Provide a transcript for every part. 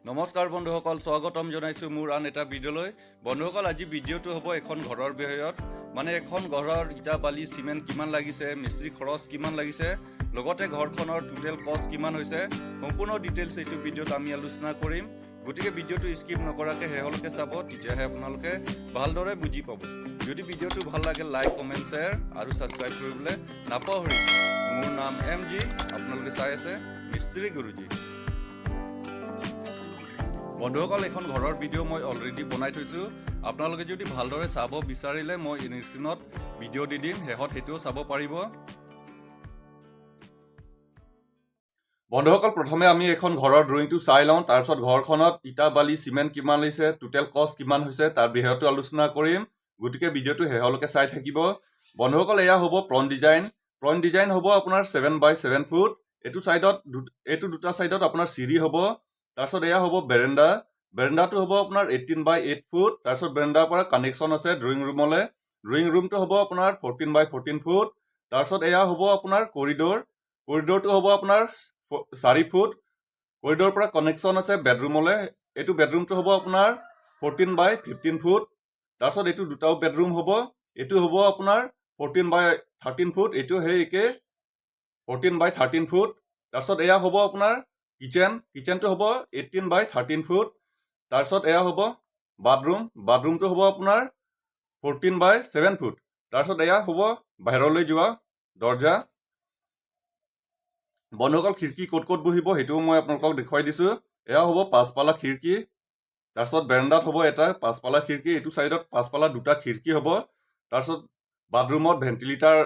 নমস্কাৰ বন্ধুসকল, স্বাগতম জনাইছোঁ মোৰ আন এটা ভিডিঅ'লৈ। বন্ধুসকল, আজি ভিডিঅ'টো হ'ব এখন ঘৰৰ বিষয়ত। মানে এখন ঘৰৰ ইটা বালি চিমেণ্ট কিমান লাগিছে, মিস্ত্ৰী খৰচ কিমান লাগিছে, লগতে ঘৰখনৰ টোটেল কষ্ট কিমান হৈছে, সম্পূৰ্ণ ডিটেইলছ এইটো ভিডিঅ'ত আমি আলোচনা কৰিম। গতিকে ভিডিঅ'টো স্কিপ নকৰাকৈ শেষলৈকে চাব, তেতিয়াহে আপোনালোকে ভালদৰে বুজি পাব। যদি ভিডিঅ'টো ভাল লাগে লাইক, কমেণ্ট, শ্বেয়াৰ আৰু ছাবস্ক্ৰাইব কৰিবলৈ নাপাহৰিব। মোৰ নাম MG, আপোনালোকে চাই আছে মিস্ত্ৰী গুৰুজী। বন্ধুসকল, এখন ঘৰৰ ভিডিঅ' মই অলৰেডি বনাই থৈছোঁ। আপোনালোকে যদি ভালদৰে চাব বিচাৰিলে মই স্ক্ৰীনত ভিডিঅ' দি দিম, শেষত সেইটোও চাব পাৰিব। বন্ধুসকল, প্ৰথমে আমি এখন ঘৰৰ ড্ৰয়িংটো চাই লওঁ। তাৰপিছত ঘৰখনত ইটা বালি চিমেণ্ট কিমান লৈছে, টোটেল কষ্ট কিমান হৈছে তাৰ বিষয়টো আলোচনা কৰিম। গতিকে ভিডিঅ'টো শেষলৈকে চাই থাকিব। বন্ধুসকল, এয়া হ'ব ফ্ৰণ্ট ডিজাইন। ফ্ৰণ্ট ডিজাইন হ'ব আপোনাৰ 7x7 ফুট। এইটো দুটা চাইডত আপোনাৰ চিৰি হ'ব। তাৰপিছত এয়া হ'ব বেৰেণ্ডা। বেৰেণ্ডাটো হ'ব আপোনাৰ 18x8 ফুট। তাৰপিছত বেৰেণ্ডাৰ পৰা কানেকশ্যন আছে ড্ৰয়িং ৰুমলৈ। ড্ৰয়িং ৰুমটো হ'ব আপোনাৰ 14x14 ফুট। তাৰপিছত এয়া হ'ব আপোনাৰ কৰিডৰ। কৰিডৰটো হ'ব আপোনাৰ 4 ফুট। কৰিডৰৰ পৰা কানেকশ্যন আছে বেডৰুমলৈ। এইটো বেডৰুমটো হ'ব আপোনাৰ 14x15 ফুট। তাৰপিছত এইটো দুটাও বেডৰুম হ'ব। এইটো হ'ব আপোনাৰ 14x13 ফুট। এইটো সেই একে 14x13 ফুট। তাৰপিছত এয়া হ'ব আপোনাৰ কিচেন। কিচেনটো হ'ব 18x13 ফুট। তাৰপিছত এয়া হ'ব বাথৰুম। বাথৰুমটো হ'ব আপোনাৰ 14x7 ফুট। তাৰপিছত এয়া হ'ব বাহিৰলৈ যোৱা দৰ্জা। বন্ধুসকল, খিৰিকী ক'ত ক'ত বহিব সেইটোও মই আপোনালোকক দেখুৱাই দিছোঁ। এয়া হ'ব পাঁচপালা খিৰিকী। তাৰপিছত বেৰেণ্ডাত হ'ব এটা পাঁচপালা খিৰিকী। এইটো চাইডত পাঁচপালা দুটা খিৰিকী হ'ব। তাৰপিছত বাথৰুমত ভেণ্টিলেটাৰ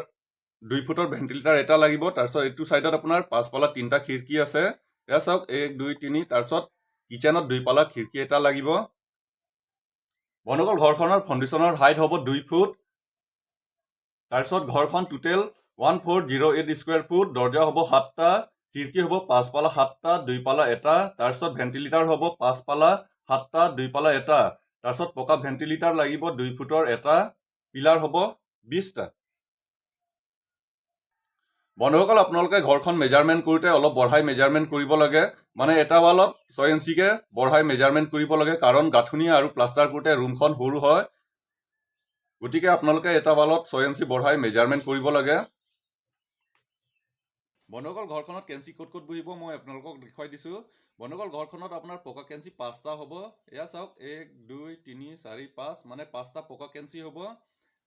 2 ফুটৰ ভেণ্টিলেটাৰ এটা লাগিব। তাৰপিছত এইটো চাইডত আপোনাৰ পাঁচপালা 3টা খিৰিকী আছে। এয়া চাওক 1 2 3। তাৰপিছত কিচেনত 2 পালা খিৰিকী এটা লাগিব। বন্ধুসকল, ঘৰখনৰ ফাউণ্ডেশ্যনৰ হাইট হ'ব 2 ফুট। তাৰপিছত ঘৰখন টোটেল 1408 স্কুৱেৰ ফুট। দৰ্জা হ'ব 7টা, খিৰিকী হ'ব পাঁচপালা 7টা, 2 পালা এটা। তাৰপিছত ভেণ্টিলেটাৰ হ'ব পাঁচপালা 7টা, 2 পালা এটা। তাৰপিছত পকা ভেণ্টিলেটাৰ লাগিব 2 ফুটৰ এটা। পিলাৰ হ'ব 20টা। বন্ধুসকল, আপোনালোকে ঘৰখন মেজাৰমেণ্ট কৰোঁতে অলপ বঢ়াই মেজাৰমেণ্ট কৰিব লাগে। মানে এটা ৱালত 6 ইঞ্চিকৈ বঢ়াই মেজাৰমেণ্ট কৰিব লাগে, কাৰণ গাঁথনি আৰু প্লাষ্টাৰ কৰোঁতে ৰুমখন সৰু হয়। গতিকে আপোনালোকে এটা ৱালত 6 ইঞ্চি বঢ়াই মেজাৰমেণ্ট কৰিব লাগে। বন্ধুসকল, ঘৰখনত কেঞ্চি ক'ত ক'ত বহিব মই আপোনালোকক দেখুৱাই দিছোঁ। বন্ধুসকল, ঘৰখনত আপোনাৰ পকা কেঞ্চি 5টা হ'ব। এয়া চাওক 1 2 3 4 5, মানে 5টা পকা কেঞ্চি হ'ব।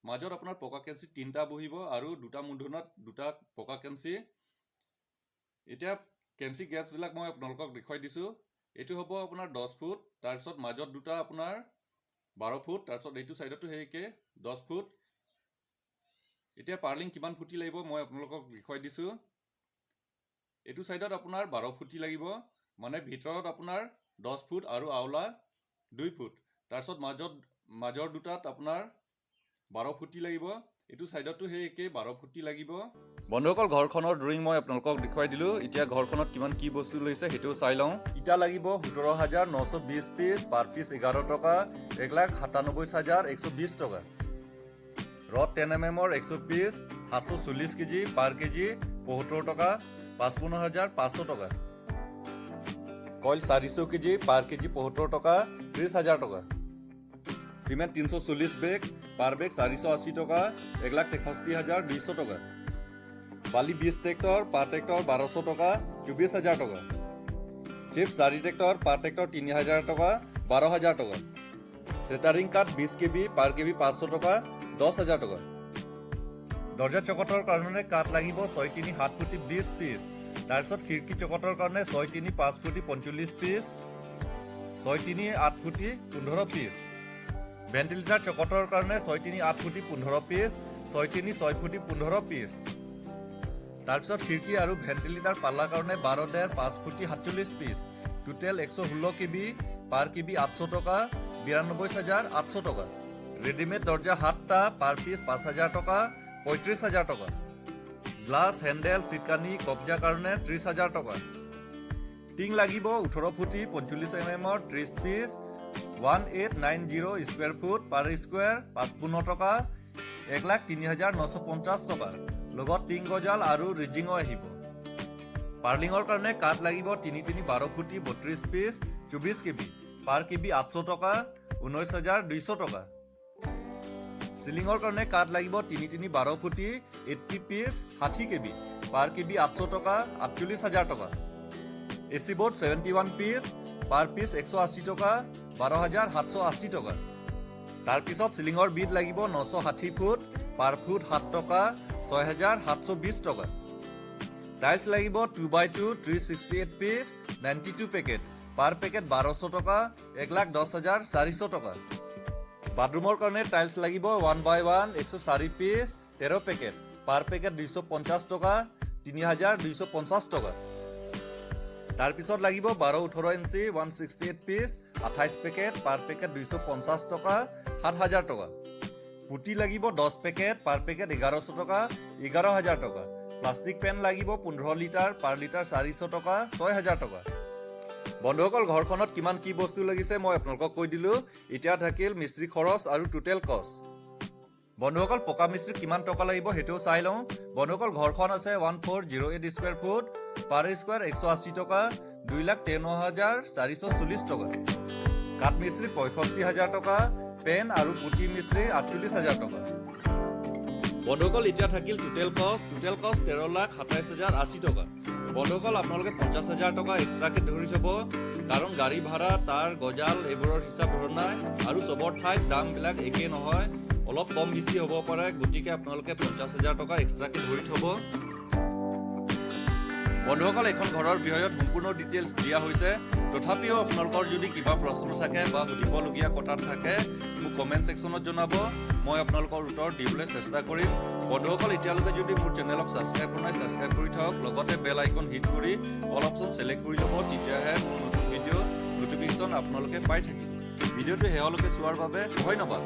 মাজত আপোনাৰ পকা কেঞ্চি 3টা বহিব আৰু দুটা মূলধনত 2টা পকা কেঞ্চি। এতিয়া কেঞ্চি গেপছবিলাক মই আপোনালোকক দেখুৱাই দিছোঁ। এইটো হ'ব আপোনাৰ 10 ফুট। তাৰপিছত মাজত দুটা আপোনাৰ 12 ফুট। তাৰপিছত এইটো চাইডতো সেই একে 10 ফুট। এতিয়া পাৰ্লিং কিমান ফুটি লাগিব মই আপোনালোকক দেখুৱাই দিছোঁ। এইটো চাইডত আপোনাৰ 12 ফুটি লাগিব, মানে ভিতৰত আপোনাৰ 10 ফুট আৰু আওলা 2 ফুট। তাৰপিছত মাজৰ দুটাত আপোনাৰ 12 ফুটি লাগিব। এইটো চাইডতো সেই একেই 12 ফুটি লাগিব। বন্ধুসকল, ঘৰখনৰ ড্ৰয়িং মই আপোনালোকক দেখুৱাই দিলোঁ। এতিয়া ঘৰখনত কিমান কি বস্তু লৈছে সেইটোও চাই লওঁ। ইটা লাগিব 17,920 পিচ, পাৰ পিচ 11 টকা, 1,97,120 টকা। ৰড 10 mm 100 পিচ, 740 কেজি, পাৰ কেজি 75 টকা, 55,500 টকা। কইল 400 কেজি, পাৰ কেজি 75 টকা, 30,000 টকা। চিমেণ্ট 340 বেগ, পাৰ বেগ 480 টকা, 1,63,200 টকা। বালি 20 ট্ৰেক্টৰ, পাৰ ট্ৰেক্টৰ 1200 টকা, 24,000 টকা। চিপছ 4 ট্ৰেক্টৰ, পাৰ ট্ৰেক্টৰ 3,000 টকা, 12,000 টকা। চেটাৰিং কাঠ 20 কেবি, পাৰ কেবি 500 টকা, 10,000 টকা। দৰ্জা চকটৰ কাৰণে কাঠ লাগিব 6 3 7 ফুটি 20 পিচ। তাৰপিছত খিৰিকী চকটৰ কাৰণে 6 3 5 ফুটি 45 পিচ, 6 3 8 ফুটি 15 পিচ। ভেণ্টিলেটাৰ চকটৰ কাৰণে 6 3 8 ফুটি 15 পিচ, 6 3 6 ফুটি 15 পিচ। তাৰপিছত খিৰিকী আৰু ভেণ্টিলেটাৰ পাল্লাৰ কাৰণে 12.5 5 ফুটি 47 পিচ। টোটেল 116 কেবি, পাৰ কেবি 800 টকা, 92,800 টকা। ৰেডিমেড দৰ্জা 7টা, পাৰ পিচ 5,000 টকা, 35,000 টকা। গ্লাছ, হেণ্ডেল, চিটকানি, কব্জা কাৰণে 30,000 টকা। টিং লাগিব 18 ফুটি 45 mm 30 পিচ, 1890 স্কুৱেৰ ফুট, পাৰ স্কুৱেৰ 55 টকা, 1,03,950 টকা। লগত টিং গজাল আৰু ৰিজিঙো আহিব। পাৰ্লিঙৰ কাৰণে কাঠ লাগিব 3x12 ফুটি 32 পিচ 24 কেবি পাৰ কেবি 800 টকা 19200 টকা। চিলিঙৰ কাৰণে কাঠ লাগিব 3x12 ফুটি 80 পিচ 60 কেবি পাৰ কেবি 800 টকা 48000 টকা। এচি বোৰ্ড 71 পিচ পাৰ পিচ 180 টকা 12780 টকা। তাৰপিছত চিলিঙৰ বিট লাগিব 960 ফুট পাৰ ফুট 7 টকা 6720 টকা। টাইলছ লাগিব 2x2 368 পিচ 92 পেকেট পাৰ পেকেট 1200 টকা 1,10,400 টকা। বাথৰুমৰ কাৰণে টাইলছ লাগিব 1x1 104 পিচ 13 পেকেট পাৰ পেকেট 250 টকা 3250 টকা। তাৰপিছত লাগিব 12-18 ইঞ্চি 168 পিচ 28 পেকেট পাৰ পেকেট 250 টকা 7000 টকা। পুটি লাগিব 10 পেকেট পাৰ পেকেট 1100 টকা 11000 টকা। প্লাষ্টিক পেন লাগিব 15 লিটাৰ পাৰ লিটাৰ 400 টকা 6000 টকা। বন্ধুসকল ঘৰখনত কিমান কি বস্তু লাগিছে মই আপোনালোকক কৈ দিলো। এতিয়া থাকিল মিস্ত্ৰী খৰচ আৰু টোটেল কষ্ট। বন্ধুসকল পকা মিস্ত্ৰী কিমান টকা লাগিব হেটোও চাই লওঁ। বন্ধুসকল ঘৰখন আছে 1408 স্কয়াৰ ফুট পাৰ স্কয়াৰ 180 টকা 2,13,440 টকা। কাঠ মিস্ত্ৰী 65,000 টকা পেন আৰু পুটি মিস্ত্ৰী 48,000 টকা। বন্ধুসকল এতিয়া থাকিল টোটেল কষ্ট 13,27,080 টকা। বন্ধুসকল আপোনালোকে 50,000 টকা এক্সট্ৰাকে ধৰি থব, কাৰণ গাড়ী ভাড়া তাৰ গজাল এইবোৰৰ হিচাপ ধৰা নাই আৰু চবৰ ঠাইত দামবিলাক একেই নহয়, অলপ কম বেছি হ'ব পাৰে, গতিকে আপোনালোকে 50,000 টকা এক্সট্ৰাকে ধৰি থব। বন্ধুসকল এখন ঘৰৰ বিষয়ত সম্পূৰ্ণ ডিটেইলছ দিয়া হৈছে, তথাপিও আপোনালোকৰ যদি কিবা প্ৰশ্ন থাকে বা সুধিবলগীয়া কথা থাকে মোক কমেণ্ট ছেকশ্যনত জনাব, মই আপোনালোকৰ উত্তৰ দিবলৈ চেষ্টা কৰিম। বন্ধুসকল এতিয়ালৈকে যদি মোৰ চেনেলক ছাবস্ক্ৰাইব কৰা নাই ছাবস্ক্ৰাইব কৰি থওক, লগতে বেল আইকন হিট কৰি অল অপশ্যন চিলেক্ট কৰি ল'ব, তেতিয়াহে মোৰ নতুন ভিডিঅ' নটিফিকেশ্যন আপোনালোকে পাই থাকিব। ভিডিঅ'টো শেহলৈকে চোৱাৰ বাবে ধন্যবাদ।